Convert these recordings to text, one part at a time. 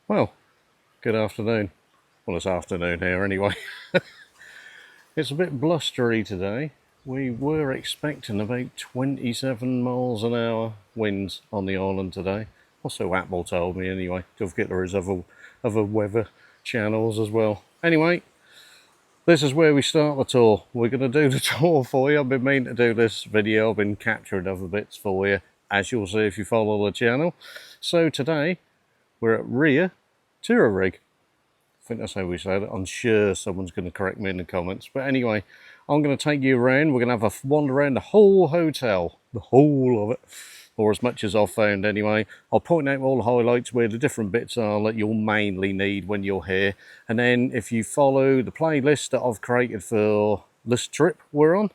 Well, good afternoon. Well, it's afternoon here anyway. It's a bit blustery today. We were expecting about 27 miles an hour winds on the island today. Also, Apple told me anyway. Don't forget there is other weather channels as well. Anyway, this is where we start the tour. We're going to do the tour for you. I've been meaning to do this video. I've been capturing other bits for you, as you'll see if you follow the channel. So today, we're at Riu Touareg. I think that's how we said it. I'm sure someone's going to correct me in the comments. But anyway, I'm going to take you around. We're going to have a wander around the whole hotel. The whole of it. Or as much as I've found anyway. I'll point out all the highlights where the different bits are that you'll mainly need when you're here. And then if you follow the playlist that I've created for this trip we're on,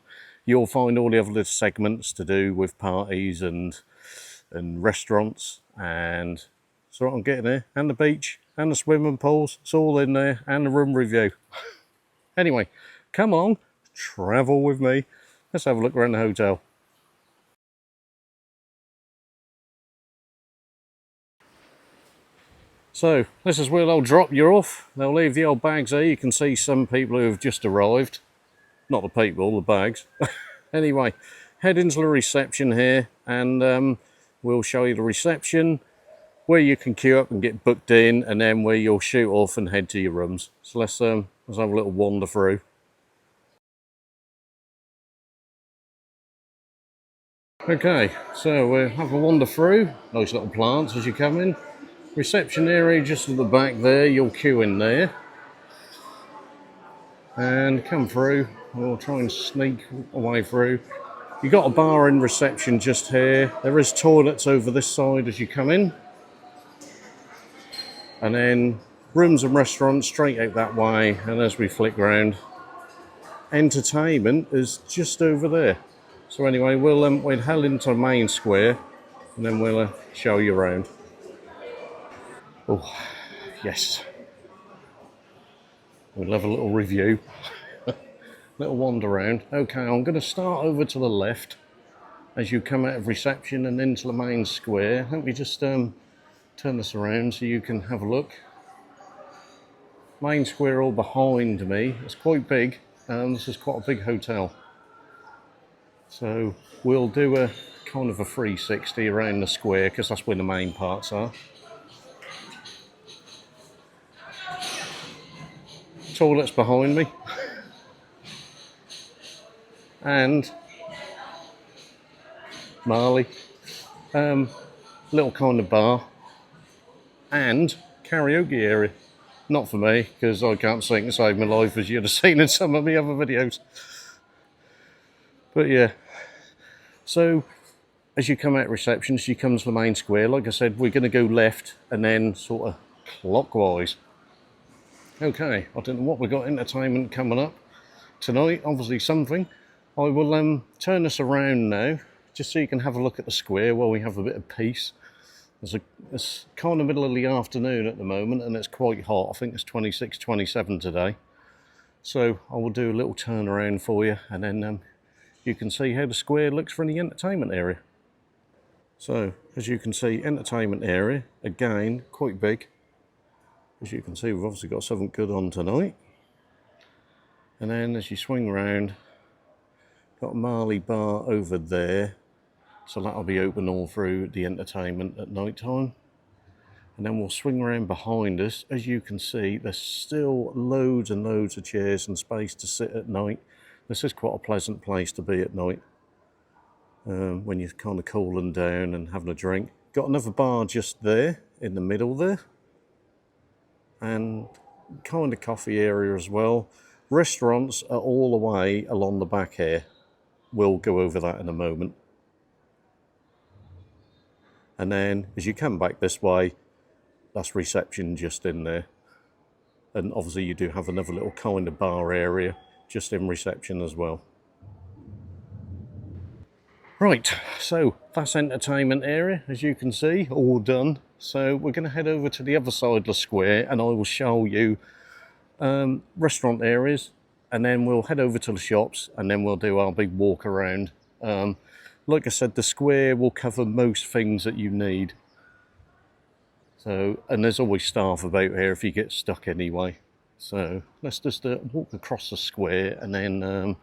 you'll find all the other little segments to do with parties and restaurants and so I'm getting there, and the beach, and the swimming pools, it's all in there, and the room review. Anyway, come on, travel with me. Let's have a look around the hotel. So, this is where they'll drop you off. They'll leave the old bags there. You can see some people who have just arrived. Not the people, the bags. Anyway, head into the reception here, and we'll show you the reception, where you can queue up and get booked in, and then where you'll shoot off and head to your rooms. So let's have a little wander through. Okay, so we'll have a wander through. Nice little plants as you come in. Reception area just at the back there, you'll queue in there. And come through, we'll try and sneak away through. You've got a bar in reception just here. There is toilets over this side as you come in. And then rooms and restaurants straight out that way, and as we flick round, entertainment is just over there. So anyway, we'll head into the main square, and then we'll show you around. Oh, yes. We'll have a little review, little wander around. Okay, I'm going to start over to the left as you come out of reception and into the main square. Let me just turn this around so you can have a look. Main square all behind me. It's quite big. This is quite a big hotel. So we'll do a kind of a 360 around the square because that's where the main parts are. Toilets behind me. And Marley. Little kind of bar. And karaoke area. Not for me, because I can't sing to save my life, as you'd have seen in some of my other videos. But yeah, so as you come out of reception, as you come to the main square, like I said, we're going to go left and then sort of clockwise. Okay, I don't know what we've got entertainment coming up tonight, obviously something. I will turn this around now, just so you can have a look at the square while we have a bit of peace. It's kind of middle of the afternoon at the moment, and it's quite hot. I think it's 26, 27 today. So I will do a little turn around for you, and then you can see how the square looks from the entertainment area. So, as you can see, entertainment area, again, quite big. As you can see, we've obviously got something good on tonight. And then as you swing around, got a Marley bar over there. So that'll be open all through the entertainment at night time. And then we'll swing around behind us. As you can see, there's still loads and loads of chairs and space to sit at night. This is quite a pleasant place to be at night. When you're kind of cooling down and having a drink. Got another bar just there, in the middle there. And kind of coffee area as well. Restaurants are all the way along the back here. We'll go over that in a moment. And then as you come back this way, that's reception just in there. And obviously you do have another little kind of bar area just in reception as well. Right, so that's entertainment area, as you can see, all done. So we're going to head over to the other side of the square and I will show you restaurant areas, and then we'll head over to the shops and then we'll do our big walk around. Like I said, the square will cover most things that you need. So, and there's always staff about here if you get stuck anyway. So let's just walk across the square, and then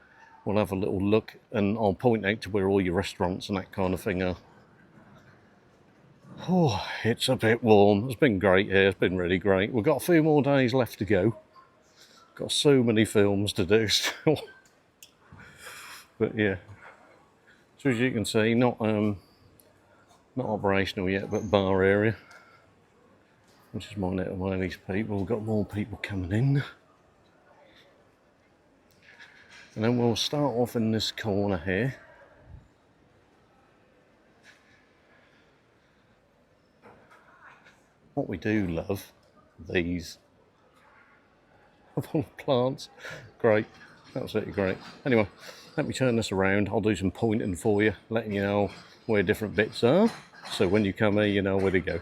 we'll have a little look, and I'll point out to where all your restaurants and that kind of thing are. Oh, it's a bit warm. It's been great here. It's been really great. We've got a few more days left to go. Got so many films to do still. But yeah, so as you can see, not operational yet, but bar area, which is my little way of these people. We've got more people coming in. And then we'll start off in this corner here. What we do love, these plants. Great, absolutely great. Anyway, let me turn this around. I'll do some pointing for you, letting you know where different bits are. So when you come here, you know where to go.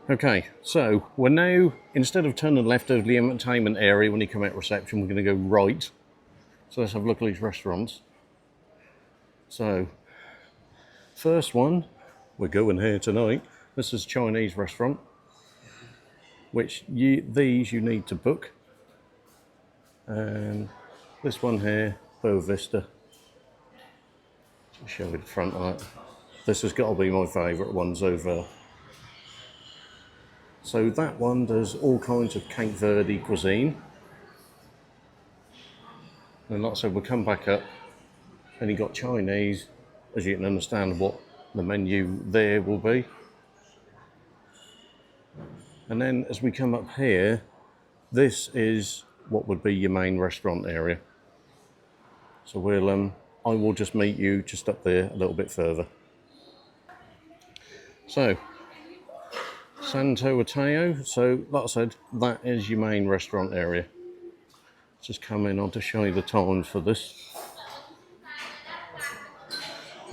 Okay, so we're now, instead of turning left over the entertainment area when you come out reception, we're going to go right. So let's have a look at these restaurants. So, first one, we're going here tonight. This is a Chinese restaurant, which these you need to book. And this one here, Boa Vista. I'll show you the front of that. This has got to be my favourite ones over. So that one does all kinds of Cape Verde cuisine. And like I said, we'll come back up, and you got Chinese, as you can understand what the menu there will be. And then as we come up here, this is what would be your main restaurant area. So I will just meet you just up there a little bit further. So, Santo, so like I said, that is your main restaurant area. Just come in, I'll just show you the times for this.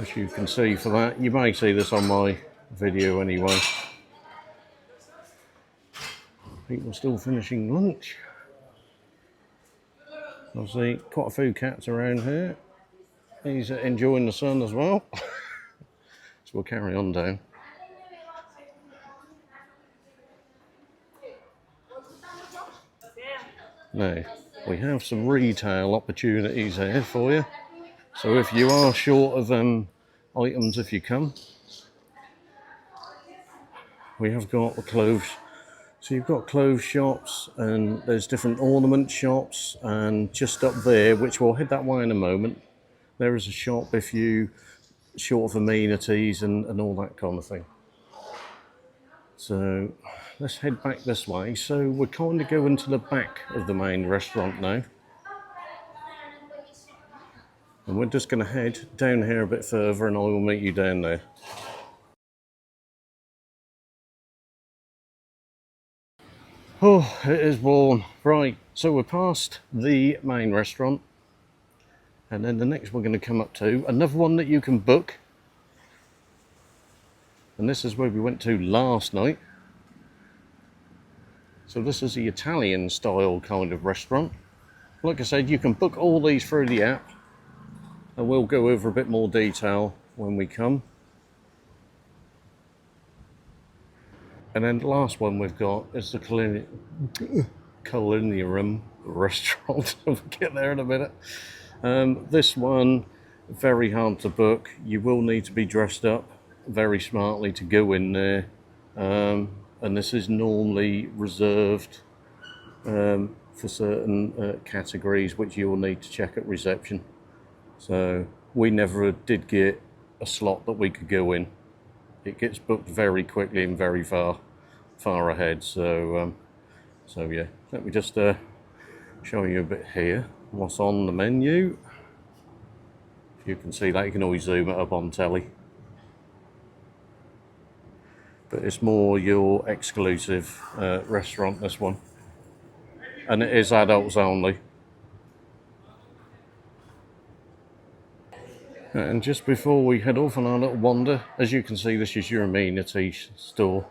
As you can see for that, you may see this on my video anyway. People are still finishing lunch. I see quite a few cats around here. He's enjoying the sun as well. So we'll carry on down. Now, we have some retail opportunities here for you. So if you are short of items if you come, we have got the clothes. So you've got clothes shops, and there's different ornament shops, and just up there, which we'll head that way in a moment, there is a shop if you short of amenities and all that kind of thing. So let's head back this way. So we're kind of going to the back of the main restaurant now. And we're just going to head down here a bit further, and I will meet you down there. Oh, it is warm. Right, so we're past the main restaurant. And then the next we're going to come up to, another one that you can book. And this is where we went to last night. So this is the Italian style kind of restaurant. Like I said, you can book all these through the app. And we'll go over a bit more detail when we come. And then the last one we've got is the Culinarium restaurant. We'll get there in a minute. This one, very hard to book. You will need to be dressed up very smartly to go in there. And this is normally reserved for certain categories, which you will need to check at reception. So we never did get a slot that we could go in. It gets booked very quickly and very far ahead. So yeah, let me just show you a bit here what's on the menu. If you can see that, you can always zoom it up on telly. But it's more your exclusive restaurant, this one, and it is adults only. And just before we head off on our little wander, as you can see, this is your amenity store.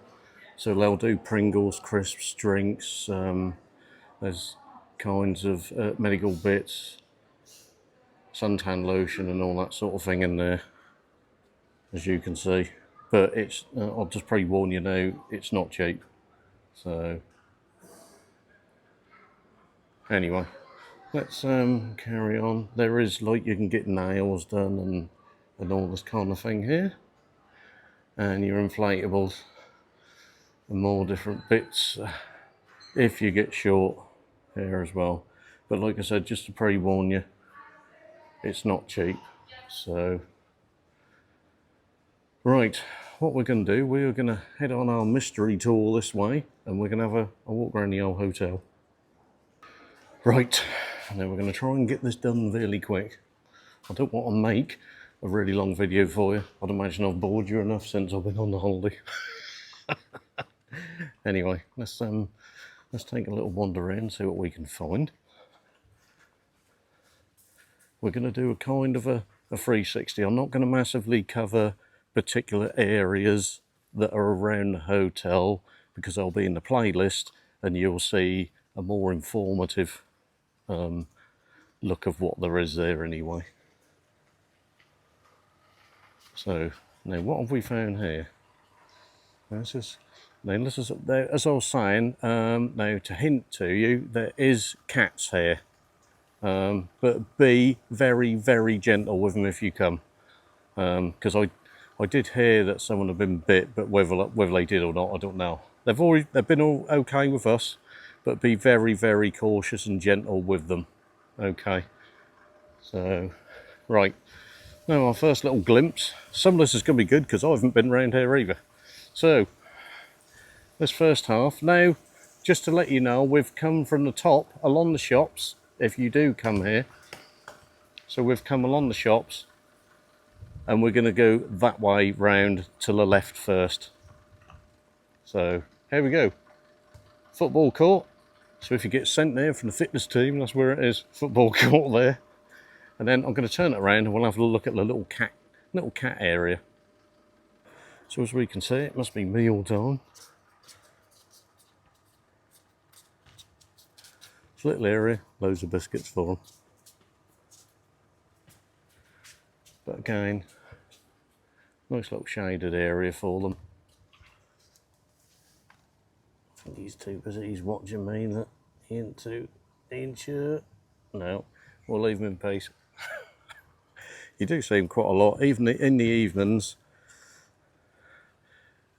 So they'll do Pringles, crisps, drinks, there's kinds of medical bits, suntan lotion and all that sort of thing in there. as you can see. But it's, I'll just pre-warn you now, it's not cheap. So, anyway, let's carry on. There is, like, you can get nails done and all this kind of thing here. And your inflatables and more different bits if you get short here as well. But like I said, just to pre-warn you, it's not cheap. So, right, what we're going to do, we're going to head on our mystery tour this way, and we're going to have a walk around the old hotel. Right, and then we're going to try and get this done really quick. I don't want to make a really long video for you. I'd imagine I've bored you enough since I've been on the holiday. Anyway, let's take a little wander in, see what we can find. We're going to do a kind of a 360. I'm not going to massively cover particular areas that are around the hotel because they'll be in the playlist and you'll see a more informative look of what there is there anyway. So, now what have we found here? This is, now this is, as I was saying, now to hint to you, there is cats here. But be very, very gentle with them if you come. Because I did hear that someone had been bit, but whether they did or not, I don't know. They've been all okay with us, but be very, very cautious and gentle with them. Okay. So, right. Now our first little glimpse. Some of this is going to be good because I haven't been around here either. So, this first half. Now, just to let you know, we've come from the top along the shops. If you do come here, so we've come along the shops and we're going to go that way round to the left first. So here we go, football court. So if you get sent there from the fitness team, that's where it is, football court there. And then I'm going to turn it around and we'll have a look at the little cat area. So as we can see, it must be meal time. It's a little area, loads of biscuits for them. But again, nice little shaded area for them. I think he's too busy, he's watching me, that he ain't too sure. No, we'll leave him in peace. You do see him quite a lot, even in the evenings.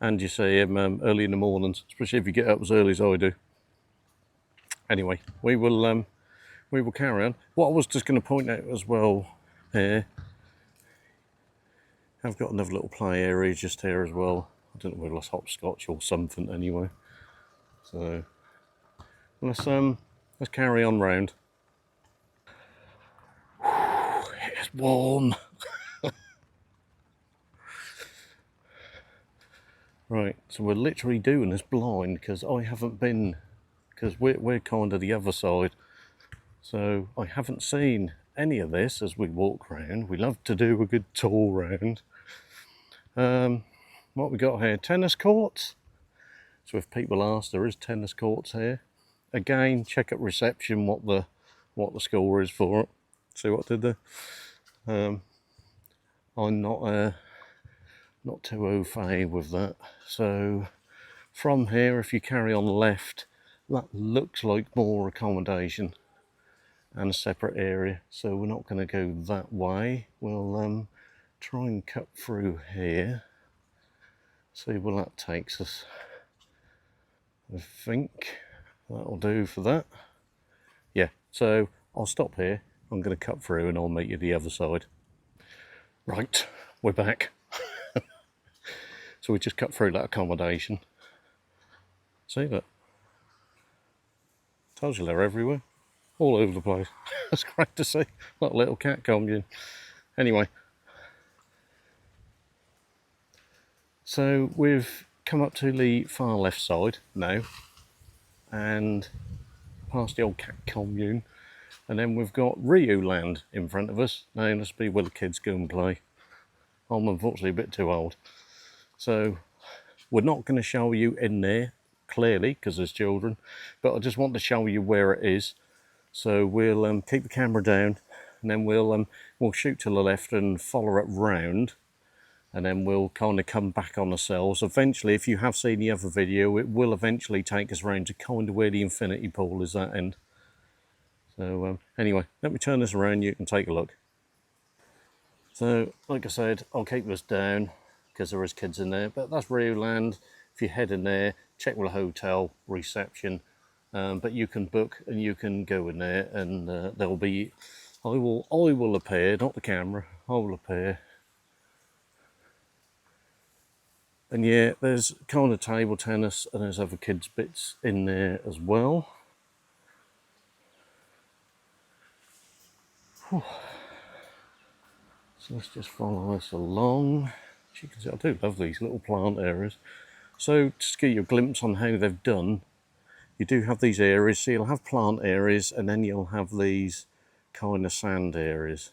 And you see him early in the mornings, especially if you get up as early as I do. Anyway, we will carry on. What I was just going to point out as well here, I've got another little play area just here as well. I don't know whether it's hopscotch or something anyway. So let's carry on round. It's warm. Right, so we're literally doing this blind because I haven't been, because we're kind of the other side. So I haven't seen any of this as we walk around. We love to do a good tour round. What we got here? Tennis courts. So if people ask, there is tennis courts here. Again, check at reception what the score is for it. See what I did there. I'm not too au fait with that. So from here, if you carry on left, that looks like more accommodation and a separate area. So we're not going to go that way. We'll try and cut through here. See where that takes us. I think that'll do for that. Yeah, so I'll stop here. I'm going to cut through and I'll meet you the other side. Right, we're back. So we just cut through that accommodation. See that? Tells you they're everywhere. All over the place. That's great to see. Like a little cat commune. Anyway. So we've come up to the far left side now. And past the old cat commune. And then we've got Riu Land in front of us. Now let's be where the kids go and play. I'm unfortunately a bit too old. So we're not going to show you in there, clearly, because there's children. But I just want to show you where it is. So we'll keep the camera down. And then we'll shoot to the left and follow it round. and then we'll kind of come back on ourselves. Eventually, if you have seen the other video, it will eventually take us around to kind of where the infinity pool is at end. So anyway, let me turn this around, you can take a look. So, like I said, I'll keep this down because there is kids in there, but that's Riu Land. If you head in there, check with a hotel reception, but you can book and you can go in there, and there'll be, I will appear, not the camera, I will appear. And yeah, there's kind of table tennis and there's other kids bits in there as well. Whew. So let's just follow this along. As you can see, I do love these little plant areas. So just to get you a glimpse on how they've done, you do have these areas. So you'll have plant areas and then you'll have these kind of sand areas.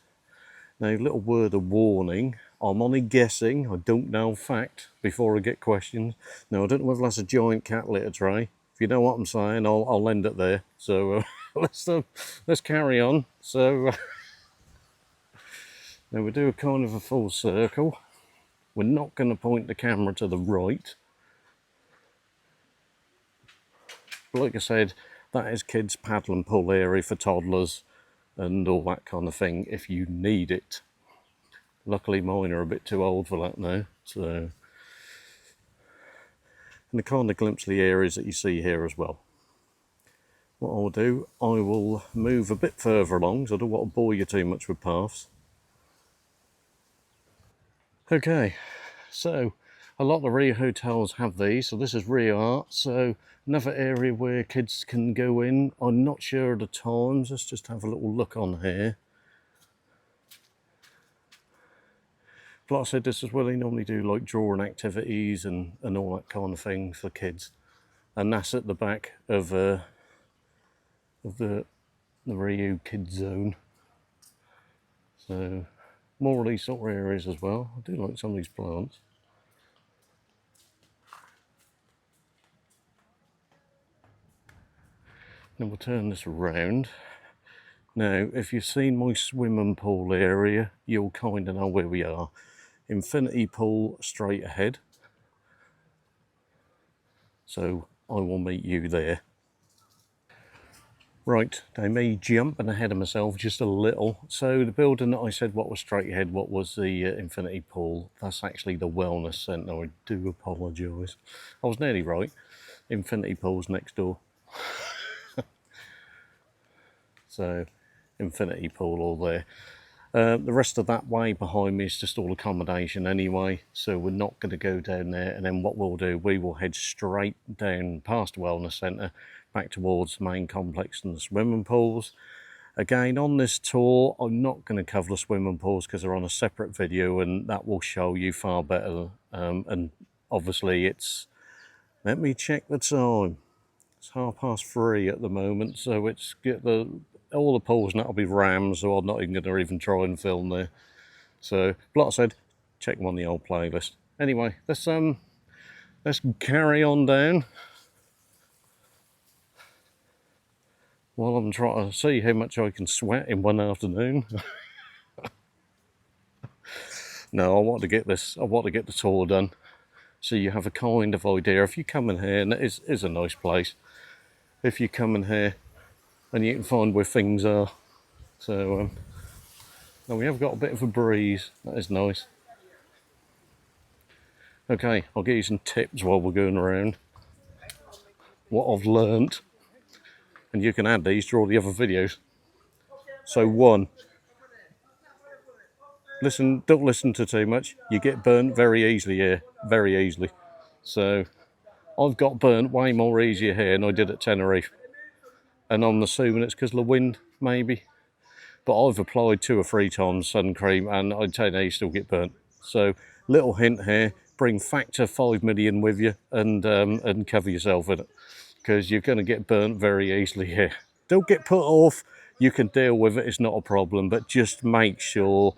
Now, little word of warning, I'm only guessing, I don't know fact before I get questions. Now, I don't know whether that's a giant cat litter tray. If you know what I'm saying, I'll end it there. So let's carry on. So now we do a kind of a full circle. We're not going to point the camera to the right. But like I said, that is kids' paddle and pull area for toddlers and all that kind of thing if you need it. Luckily mine are a bit too old for that now. So, and the kind of glimpse of the areas that you see here as well. What I'll do, I will move a bit further along, so I don't want to bore you too much with paths. Okay, so a lot of the Riu hotels have these, so this is Riu Art, so another area where kids can go in. I'm not sure of the times, let's just have a little look on here. But like I said, this is where they normally do like drawing activities and all that kind of thing for kids. And that's at the back of the Riu Kids Zone. So more of these sort of areas as well. I do like some of these plants. Then we'll turn this around. Now, if you've seen my swimming pool area, you'll kind of know where we are. Infinity pool straight ahead. So I will meet you there. Right, now me jumping ahead of myself just a little. So the building that I said what was straight ahead, what was the infinity pool, that's actually the wellness centre. I do apologise. I was nearly right. Infinity pool's next door. So infinity pool all there. The rest of that way behind me is just all accommodation anyway, so we're not going to go down there. And then what we'll do, we will head straight down past the wellness centre back towards the main complex and the swimming pools. Again, on this tour, I'm not going to cover the swimming pools because they're on a separate video and that will show you far better. And obviously it's, let me check the time. It's 3:30 at the moment, so it's all the pools and that'll be rammed, so I'm not even going to even try and film there. So, like I said, check them on the old playlist. Anyway, let's carry on down while I'm trying to see how much I can sweat in one afternoon. No, I want to get the tour done, so you have a kind of idea. If you come in here, and it is a nice place. If you come in here, and you can find where things are. So, now we have got a bit of a breeze. That is nice. Okay, I'll give you some tips while we're going around. What I've learnt, and you can add these to all the other videos. So 1, don't listen to too much. You get burnt very easily here, very easily. So I've got burnt way more easier here than I did at Tenerife. And I'm assuming it's because of the wind, maybe. But I've applied 2 or 3 times sun cream and I'd tell you still get burnt. So little hint here, bring factor 5 million with you and cover yourself in it, because you're going to get burnt very easily here. Don't get put off, you can deal with it, it's not a problem, but just make sure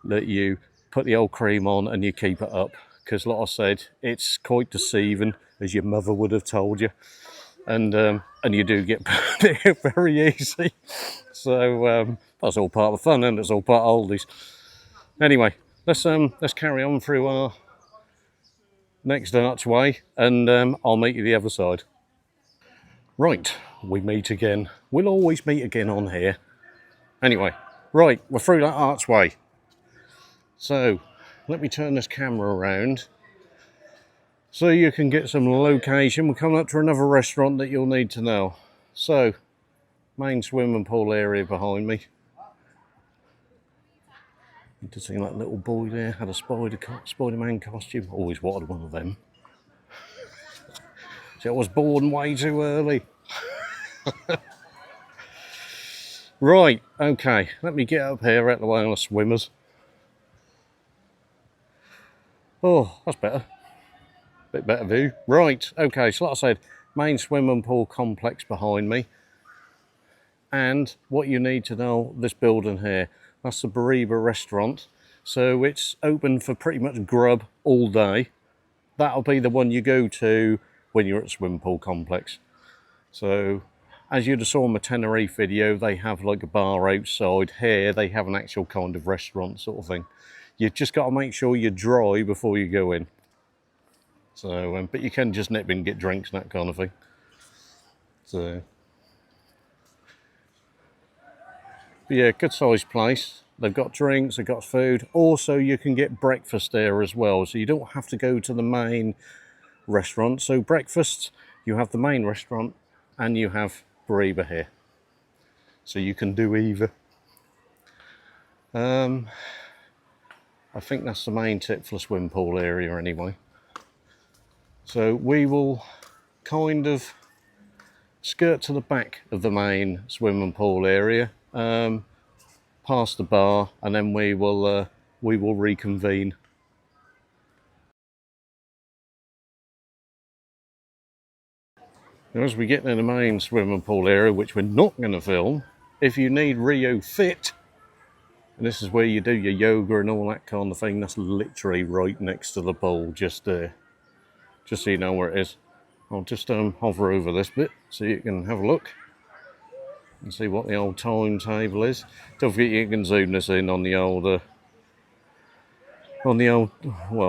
that you put the old cream on and you keep it up, because like I said, it's quite deceiving, as your mother would have told you, and you do get burnt very easy. So that's all part of the fun, and it's all part of oldies. Anyway, let's carry on through our next archway, and I'll meet you the other side. Right, we meet again. We'll always meet again on here. Anyway, right, we're through that archway. So, let me turn this camera around so you can get some location. We're coming up to another restaurant that you'll need to know. So, main swimming pool area behind me. You can see that little boy there had a Spider-Man costume. Always wanted one of them. So I was born way too early. Right, okay, let me get up here out of the way of the swimmers. Oh, that's better. Bit better view. Right, okay, so like I said, main swimming pool complex behind me. And what you need to know, this building here, that's the Bariba restaurant. So it's open for pretty much grub all day. That'll be the one you go to when you're at the swimming pool complex. So, as you'd have saw in my Tenerife video, they have like a bar outside. Here, they have an actual kind of restaurant sort of thing. You've just got to make sure you're dry before you go in. So, but you can just nip in and get drinks and that kind of thing. So, but yeah, good sized place. They've got drinks, they've got food. Also, you can get breakfast there as well. So you don't have to go to the main restaurant. So breakfast, you have the main restaurant and you have Bariba here. So you can do either. I think that's the main tip for the swim pool area anyway. So we will kind of skirt to the back of the main swimming pool area, past the bar, and then we will reconvene. Now, as we get in the main swimming pool area, which we're not going to film, if you need Rio Fit, and this is where you do your yoga and all that kind of thing, that's literally right next to the pool, just there. Just so you know where it is. I'll just hover over this bit so you can have a look and see what the old timetable is. Don't forget you can zoom this in on the old, well,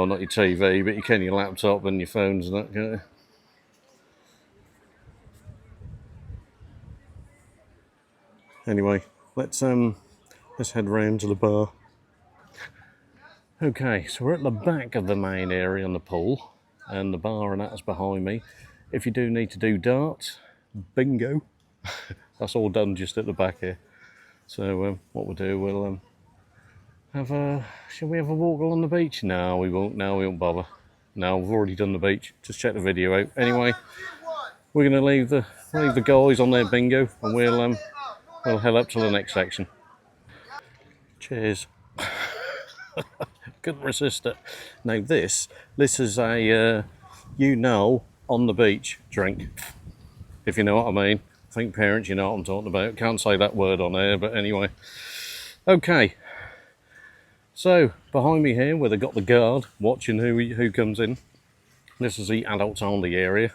not your TV, but you can your laptop and your phones and that, can't you? Anyway, let's head round to the bar. Okay, so we're at the back of the main area on the pool, and the bar and that's behind me. If you do need to do darts, bingo, that's all done just at the back here. So what we'll do, we'll shall we have a walk along the beach? No, we won't. No, we won't bother. No, we've already done the beach. Just check the video out. Anyway, we're going to leave the guys on their bingo, and we'll head up to the next section. Cheers. Couldn't resist it. Now this is a on the beach drink, if you know what I mean. I think parents, you know what I'm talking about. Can't say that word on air, but anyway. Okay. So behind me here, where they got the guard watching who comes in. This is the adults only area,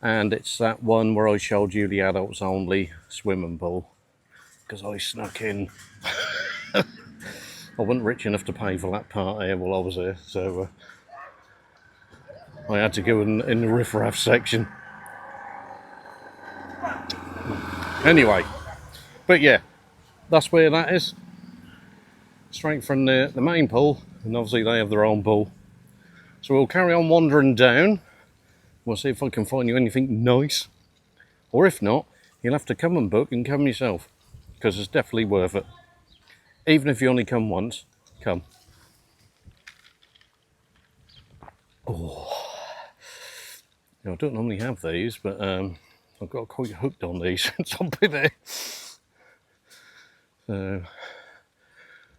and it's that one where I showed you the adults only swimming pool because I snuck in. I wasn't rich enough to pay for that part here while I was here, so I had to go in the riffraff section. Anyway, but yeah, that's where that is. Straight from the main pool, and obviously they have their own pool. So we'll carry on wandering down. We'll see if I can find you anything nice. Or if not, you'll have to come and book and come yourself, because it's definitely worth it. Even if you only come once, come. Oh, I don't normally have these, but I've got quite hooked on these since I've been there. So,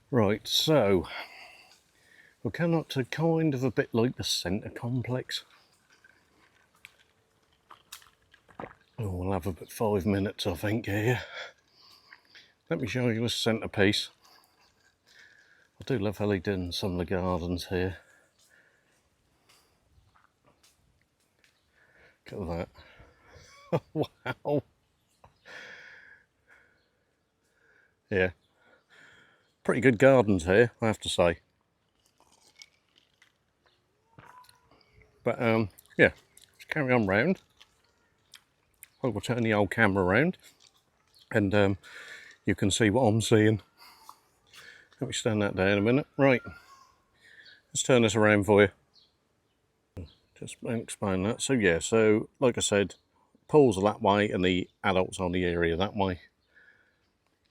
right, so we'll come up to kind of a bit like the centre complex. Oh, we'll have about 5 minutes, I think, here. Let me show you the centrepiece. I do love how they done some of the gardens here. Look at that. Wow. Yeah. Pretty good gardens here, I have to say. But yeah, let's carry on round. I will turn the old camera around and you can see what I'm seeing. Let me stand that down a minute. Right, let's turn this around for you. Just explain that. So yeah, so like I said, pools are that way and the adults on the area that way.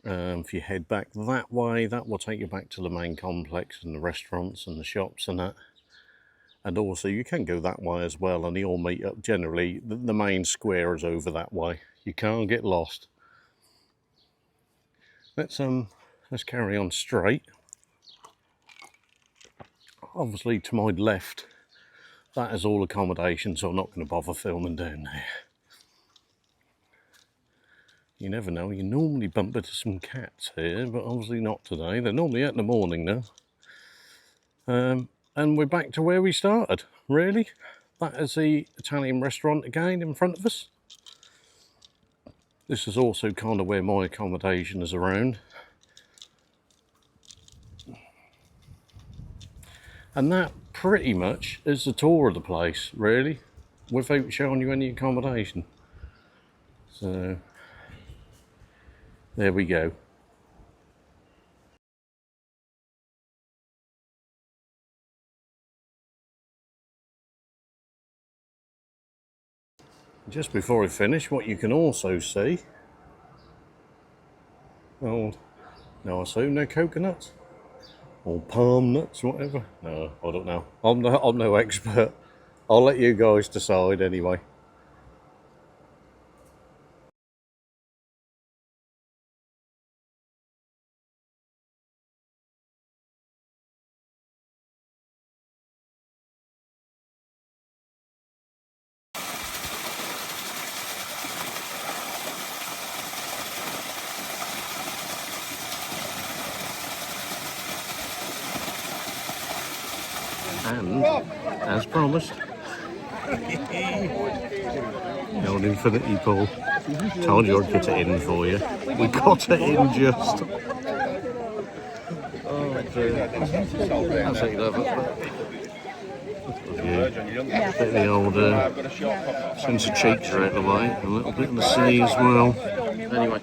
If you head back that way, that will take you back to the main complex and the restaurants and the shops and that. And also you can go that way as well, and they all meet up. Generally, the main square is over that way. You can't get lost. Let's carry on straight. Obviously to my left, that is all accommodation, so I'm not going to bother filming down there. You never know, you normally bump into some cats here, but obviously not today. They're normally out in the morning now. And we're back to where we started, really. That is the Italian restaurant again in front of us. This is also kind of where my accommodation is around. And that pretty much is the tour of the place, really, without showing you any accommodation. So, there we go. Just before I finish, what you can also see, oh, no, I assume they're coconuts or palm nuts, whatever. No, I don't know. I'm no expert. I'll let you guys decide anyway. And, as promised, the old infinity pool. Told you I'd get it in for you. We got it in just. Oh dear. That's how you love it. Yeah. Bit of the old sense of cheeks are out of the way. A little bit of the sea as well. Anyway,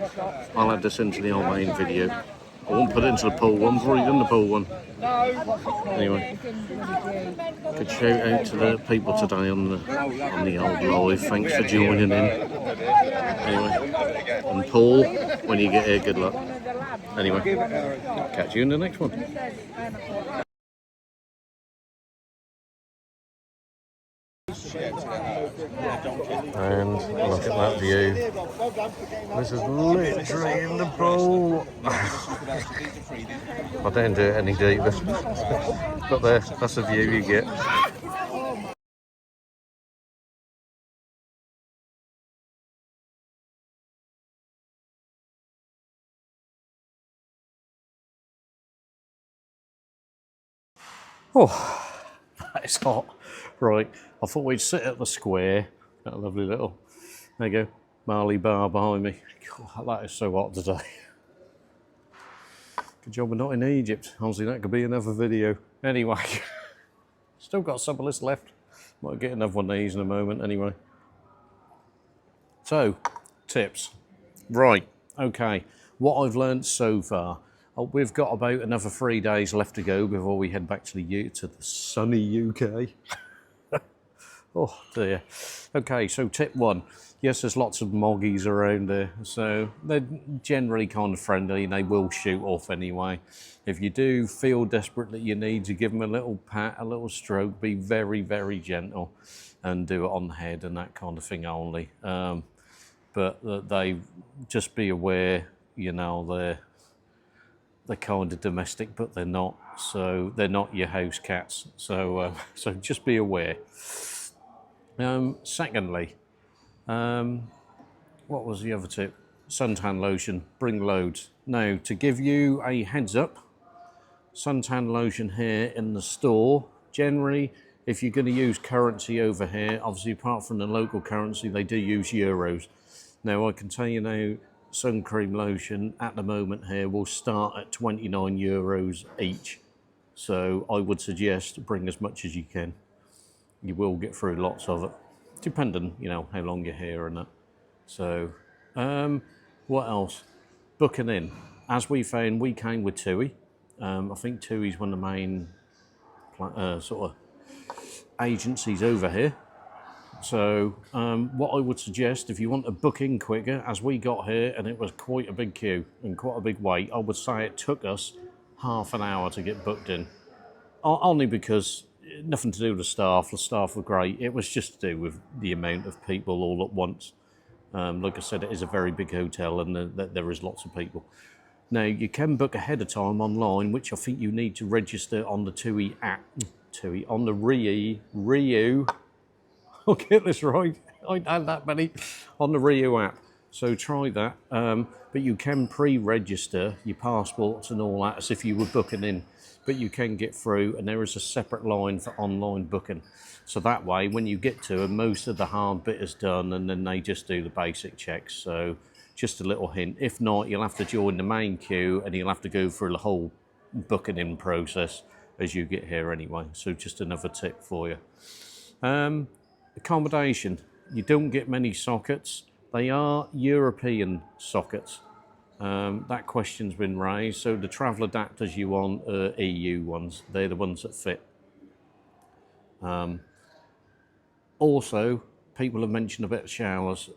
I'll add this into the old main video. I won't put it into the pool one. I've already done the pool one. Anyway, good shout out to the people today on the old live. Thanks for joining in. Anyway, and Paul, when you get here, good luck. Anyway, catch you in the next one. And look at that view. This is literally in the pool. I don't do it any deeper. But there, that's the view you get. Oh, that is hot. Right, I thought we'd sit at the square. Got a lovely little, there you go, Marley bar behind me. God, that is so hot today. Good job we're not in Egypt. Honestly, that could be another video. Anyway, still got some of this left. Might get another one of these in a moment anyway. So, tips. Right, okay. What I've learned so far. We've got about another 3 days left to go before we head back to the sunny UK. Oh dear. Okay, so tip one. Yes, there's lots of moggies around there, so they're generally kind of friendly and they will shoot off anyway. If you do feel desperate that you need to give them a little pat, a little stroke, be very, very gentle and do it on the head and that kind of thing only. But they just be aware, you know, they're kind of domestic, but they're not. So they're not your house cats. So so just be aware. Secondly, what was the other tip? Suntan lotion, bring loads. Now, to give you a heads up, suntan lotion here in the store, generally, if you're going to use currency over here, obviously apart from the local currency, they do use euros. Now, I can tell you now, sun cream lotion at the moment here will start at 29 euros each. So I would suggest bring as much as you can. you will get through lots of it, depending, you know, how long you're here and that. So, what else? Booking in. As we found, we came with TUI. I think TUI's one of the main sort of agencies over here. So what I would suggest, if you want to book in quicker, as we got here and it was quite a big queue and quite a big wait, I would say it took us half an hour to get booked in. Only because nothing to do with the staff were great. It was just to do with the amount of people all at once. Like I said, it is a very big hotel and there is lots of people. Now, you can book ahead of time online, which I think you need to register on the TUI app. On the Riu. I'll get this right. I had that many. On the Riu app. So try that. But you can pre-register your passports and all that as if you were booking in. But you can get through, and there is a separate line for online booking. So that way, when you get to them, most of the hard bit is done, and then they just do the basic checks. So just a little hint. If not, you'll have to join the main queue, and you'll have to go through the whole booking in process as you get here anyway. So just another tip for you. Accommodation. You don't get many sockets. They are European sockets. That question's been raised. So the travel adapters you want are EU ones. They're the ones that fit. Also, people have mentioned about showers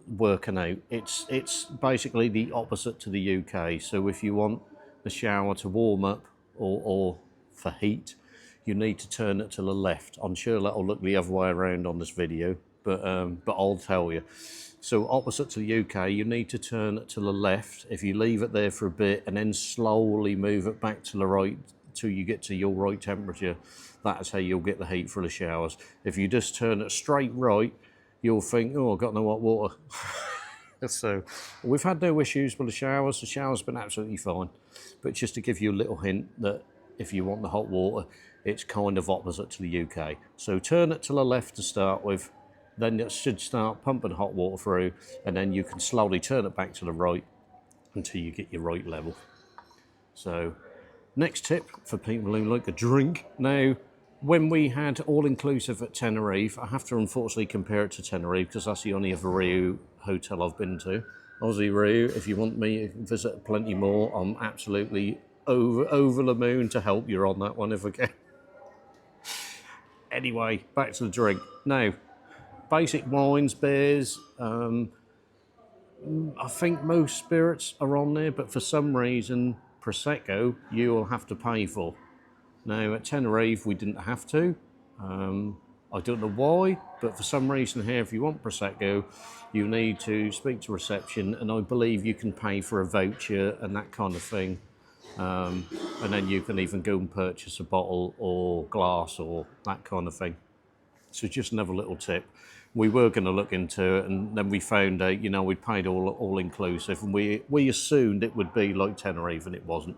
working out. It's basically the opposite to the UK. So if you want the shower to warm up or for heat, you need to turn it to the left. I'm sure that'll look the other way around on this video, but I'll tell you. So opposite to the UK, you need to turn it to the left. If you leave it there for a bit and then slowly move it back to the right till you get to your right temperature, that is how you'll get the heat for the showers. If you just turn it straight right, you'll think, oh, I've got no hot water. So we've had no issues with the showers. The shower's been absolutely fine. But just to give you a little hint that if you want the hot water, it's kind of opposite to the UK. So turn it to the left to start with, then it should start pumping hot water through, and then you can slowly turn it back to the right until you get your right level. So next tip for people who like a drink. Now, when we had all-inclusive at Tenerife, I have to unfortunately compare it to Tenerife because that's the only other Riu hotel I've been to. Aussie Riu, if you want me to visit plenty more, I'm absolutely over the moon to help you on that one if I can. Anyway, back to the drink. Now, basic wines, beers, I think most spirits are on there, but for some reason, Prosecco, you will have to pay for. Now, at Tenerife, we didn't have to. I don't know why, but for some reason here, if you want Prosecco, you need to speak to reception, and I believe you can pay for a voucher and that kind of thing. And then you can even go and purchase a bottle or glass or that kind of thing. So just another little tip. We were going to look into it, and then we found out, you know, we'd paid all inclusive, and we assumed it would be like Tenerife, and it wasn't.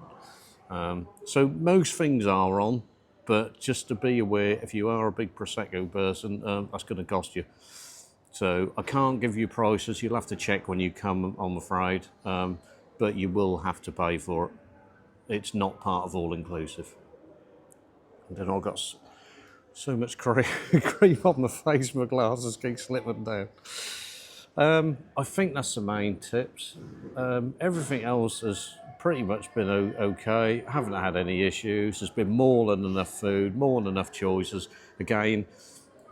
So most things are on, but just to be aware, if you are a big Prosecco person, that's going to cost you. So I can't give you prices. You'll have to check when you come, I'm afraid, but you will have to pay for it. It's not part of all inclusive. And then I've got so much cream on my face, my glasses keep slipping down. I think that's the main tips. Everything else has pretty much been okay. I haven't had any issues. There's been more than enough food, more than enough choices. Again,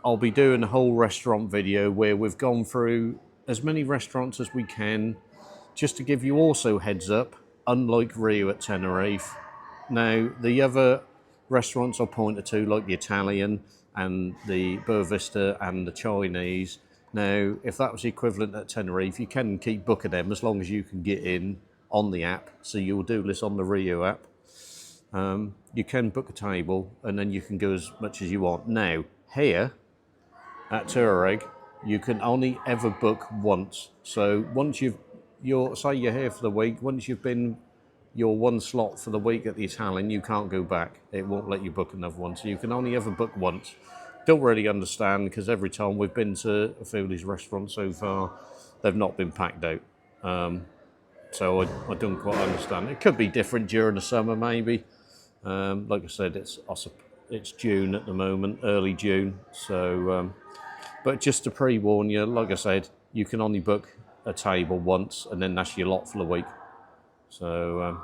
I'll be doing a whole restaurant video where we've gone through as many restaurants as we can, just to give you also heads up, unlike Rio at Tenerife. Now, the other restaurants I pointed to, like the Italian and the Boa Vista and the Chinese, now, if that was the equivalent at Tenerife, you can keep booking them as long as you can get in on the app. So you'll do this on the Rio app. You can book a table and then you can go as much as you want. Now, here at Touerag, you can only ever book once. So once say you're here for the week, once you've been your one slot for the week at the Italian, you can't go back. It won't let you book another one. So you can only ever book once. Don't really understand, because every time we've been to a few of these restaurants so far, they've not been packed out. So I don't quite understand. It could be different during the summer, maybe. Like I said, it's June at the moment, early June. So, but just to pre-warn you, like I said, you can only book a table once, and then that's your lot for the week. So,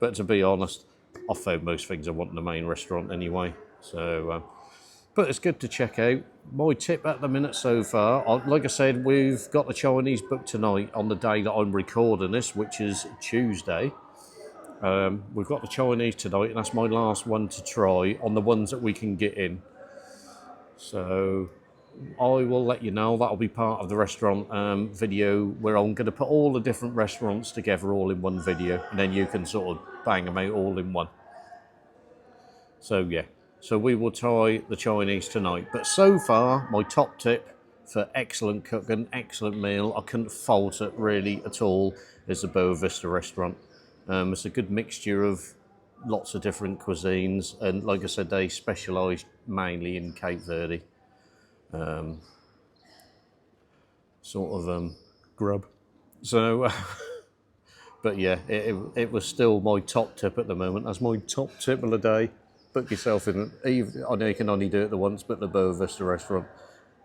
but to be honest, I found most things I want in the main restaurant anyway. So, but it's good to check out. My tip at the minute so far, like I said, we've got the Chinese booked tonight on the day that I'm recording this, which is Tuesday. We've got the Chinese tonight, and that's my last one to try on the ones that we can get in. So I will let you know. That'll be part of the restaurant video where I'm going to put all the different restaurants together all in one video, and then you can sort of bang them out all in one. So yeah, so we will try the Chinese tonight. But so far, my top tip for excellent cooking, excellent meal, I couldn't fault it really at all, is the Boa Vista restaurant. It's a good mixture of lots of different cuisines, and like I said, they specialise mainly in Cape Verde grub. So, but yeah, it was still my top tip at the moment. That's my top tip of the day. Book yourself in. I know you can only do it the once, but the Boa Vista restaurant,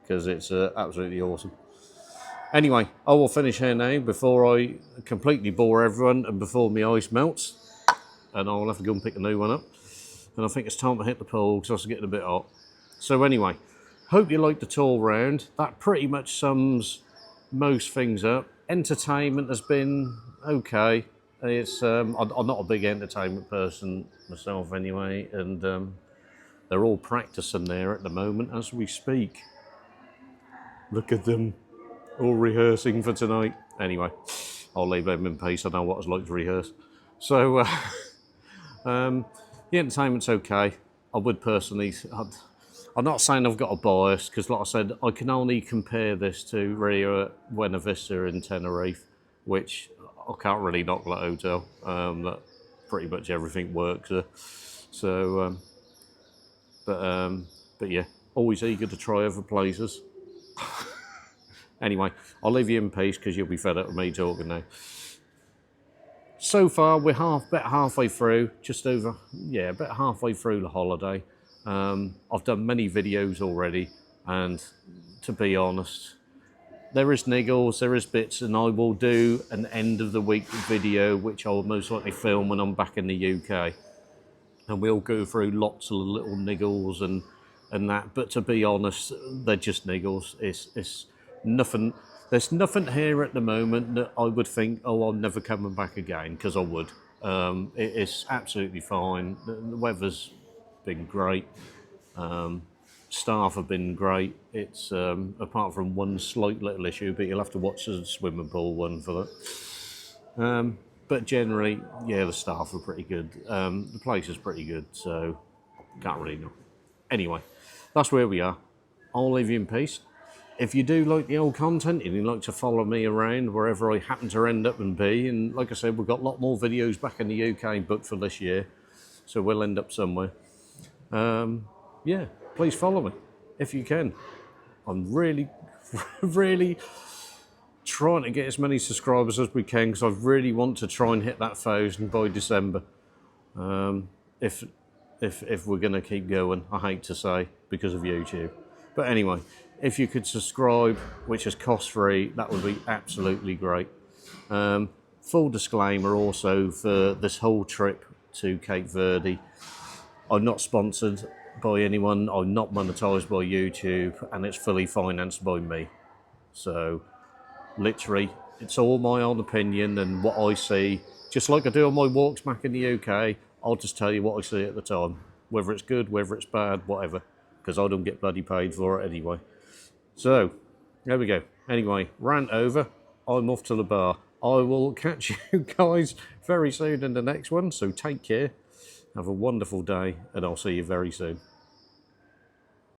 because it's absolutely awesome. Anyway, I will finish here now before I completely bore everyone and before my ice melts. And I'll have to go and pick a new one up. And I think it's time to hit the pool because it's getting a bit hot. So anyway, hope you liked the tour round. That pretty much sums most things up. Entertainment has been okay. It's I'm not a big entertainment person myself anyway, and they're all practicing there at the moment as we speak. Look at them, all rehearsing for tonight. Anyway, I'll leave them in peace. I know what it's like to rehearse. So the entertainment's okay. I would personally, I'm not saying I've got a bias, because like I said, I can only compare this to Rio Buena Vista in Tenerife, which I can't really knock that hotel. That pretty much everything works there. So, but yeah, always eager to try other places. Anyway, I'll leave you in peace because you'll be fed up with me talking now. So far, we're about halfway through, about halfway through the holiday. I've done many videos already, and to be honest, there is niggles, there is bits, and I will do an end of the week video, which I'll most likely film when I'm back in the UK. And we'll go through lots of little niggles and that, but to be honest, they're just niggles. It's nothing. There's nothing here at the moment that I would think, oh, I'm never coming back again, because I would. It's absolutely fine. The weather's been great. Staff have been great. It's apart from one slight little issue, but you'll have to watch the swimming pool one for that. But generally, yeah, the staff are pretty good. The place is pretty good, so can't really know. Anyway, that's where we are. I'll leave you in peace. If you do like the old content and you'd like to follow me around wherever I happen to end up and be, and like I said, we've got a lot more videos back in the UK booked for this year, so we'll end up somewhere. Yeah, please follow me if you can. I'm really, really trying to get as many subscribers as we can, because I really want to try and hit that 1,000 by December. If we're going to keep going, I hate to say, because of YouTube. But anyway, if you could subscribe, which is cost-free, that would be absolutely great. Full disclaimer also for this whole trip to Cape Verde, I'm not sponsored by anyone, I'm not monetized by YouTube, and it's fully financed by me. So, literally, it's all my own opinion and what I see. Just like I do on my walks back in the UK, I'll just tell you what I see at the time. Whether it's good, whether it's bad, whatever. Because I don't get bloody paid for it anyway. So, there we go. Anyway, rant over. I'm off to the bar. I will catch you guys very soon in the next one. So take care. Have a wonderful day, and I'll see you very soon.